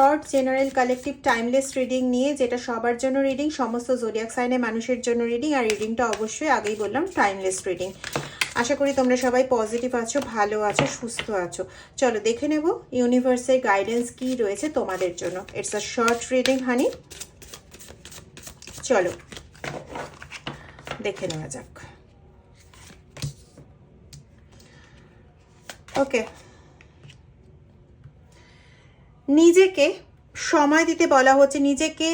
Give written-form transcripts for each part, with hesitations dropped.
Short general collective timeless reading নিয়ে, যেটা সবার জন্য রিডিং, সমস্ত জোডিয়াক সাইনের মানুষের জন্য রিডিং। আর রিডিংটা অবশ্যই আগেই বললাম টাইমলেস রিডিং। আশা করি তোমরা সবাই পজিটিভ আছো, ভালো আছো, সুস্থ আছো। চলো দেখে নেব ইউনিভার্সের গাইডেন্স কি রয়েছে তোমাদের জন্য। ইটস আ শর্ট রিডিং হানি, চলো দেখে নেওয়া যাক। ওকে, নিজেকে সময় দিতে বলা হচ্ছে, নিজেকে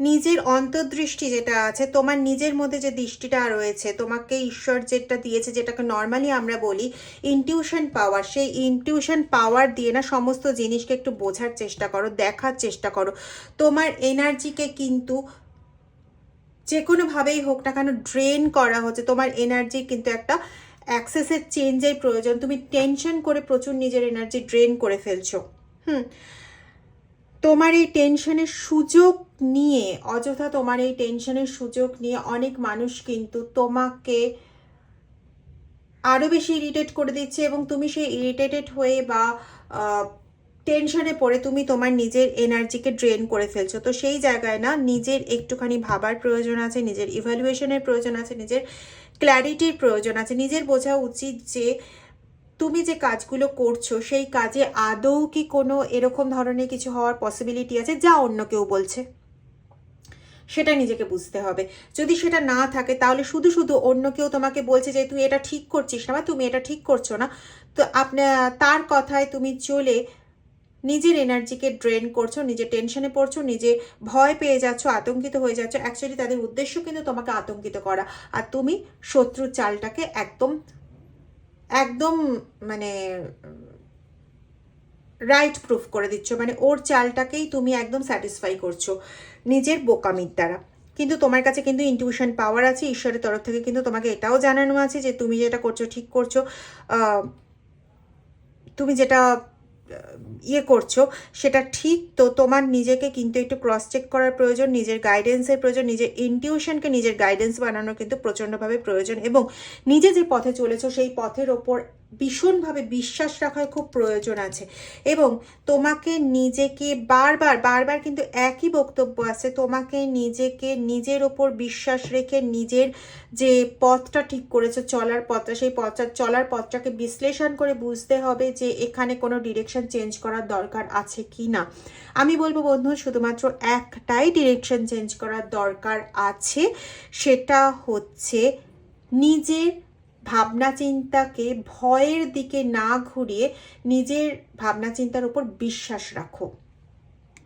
নিজের অন্তর্দৃষ্টি যেটা আছে, তোমার নিজের মধ্যে যে দৃষ্টিটা রয়েছে, তোমাকে ঈশ্বর যেটা দিয়েছে, যেটাকে নর্মালি আমরা বলি ইনটিউশন পাওয়ার, সেই ইনটিউশন পাওয়ার দিয়ে না সমস্ত জিনিসকে একটু বোঝার চেষ্টা করো, দেখার চেষ্টা করো। তোমার এনার্জিকে কিন্তু যে কোনোভাবেই হোক না কেন ড্রেন করা হচ্ছে, তোমার এনার্জি কিন্তু একটা অ্যাক্সেসের চেঞ্জের প্রয়োজন। তুমি টেনশন করে প্রচুর নিজের এনার্জি ড্রেন করে ফেলছো। তোমার এই টেনশনের সুযোগ নিয়ে, অযথা তোমার এই টেনশনের সুযোগ নিয়ে অনেক মানুষ কিন্তু তোমাকে আরও বেশি ইরিটেট করে দিচ্ছে, এবং তুমি সেই ইরিটেটেড হয়ে বা টেনশনে পড়ে তুমি তোমার নিজের এনার্জিকে ড্রেন করে ফেলছো। তো সেই জায়গায় না নিজের একটুখানি ভাবার প্রয়োজন আছে, নিজের ইভ্যালুয়েশনের প্রয়োজন আছে, নিজের ক্ল্যারিটির প্রয়োজন আছে। নিজের বোঝা উচিত যে তুমি যে কাজগুলো করছো সেই কাজে আদৌ কি কোনো এরকম ধরনের কিছু হওয়ার পসিবিলিটি আছে যা অন্য কেউ বলছে, সেটা নিজেকে বুঝতে হবে। যদি সেটা না থাকে তাহলে শুধু শুধু অন্য কেউ তোমাকে বলছে যে তুই এটা ঠিক করছিস না বা তুমি এটা ঠিক করছো না, তো তার কথায় তুমি চলে নিজের এনার্জিকে ড্রেন করছো, নিজে টেনশনে পড়ছো, নিজে ভয় পেয়ে যাচ্ছ, আতঙ্কিত হয়ে যাচ্ছ। অ্যাকচুয়ালি তাদের উদ্দেশ্য কিন্তু তোমাকে আতঙ্কিত করা, আর তুমি শত্রুর চালটাকে একদম একদম মানে রাইট প্রুফ করে দিচ্ছ, মানে ওর চালটাকেই তুমি একদম স্যাটিসফাই করছো নিজের বোকামির দ্বারা। কিন্তু তোমার কাছে কিন্তু ইনটিউশন পাওয়ার আছে, ঈশ্বরের তরফ থেকে কিন্তু তোমাকে এটাও জানানো আছে যে তুমি যেটা করছো ঠিক করছো, তুমি যেটা ইয়ে করছো সেটা ঠিক। তো তোমার নিজেকে কিন্তু একটু ক্রস চেক করার প্রয়োজন, নিজের গাইডেন্সের প্রয়োজন, নিজের ইনটিউশনকে নিজের গাইডেন্স বানানোর কিন্তু প্রচণ্ডভাবে প্রয়োজন, এবং নিজে যে পথে চলেছো সেই পথের ওপর ভীষণভাবে বিশ্বাস রাখার খুব প্রয়োজন আছে। এবং তোমাকে নিজেকে বারবার বারবার কিন্তু একই বক্তব্য আছে, তোমাকে নিজেকে নিজের ওপর বিশ্বাস রেখে নিজের যে পথটা ঠিক করেছো চলার পথটা, সেই চলার পথটাকে বিশ্লেষণ করে বুঝতে হবে যে এখানে কোনো ডিরেকশন চেঞ্জ করার দরকার আছে কি না। আমি বলবো বন্ধু, শুধুমাত্র একটাই ডিরেকশন চেঞ্জ করার দরকার আছে, সেটা হচ্ছে নিজের ভাবনা চিন্তাকে ভয়ের দিকে না ঘুরিয়ে নিজের ভাবনা চিন্তার উপর বিশ্বাস রাখো।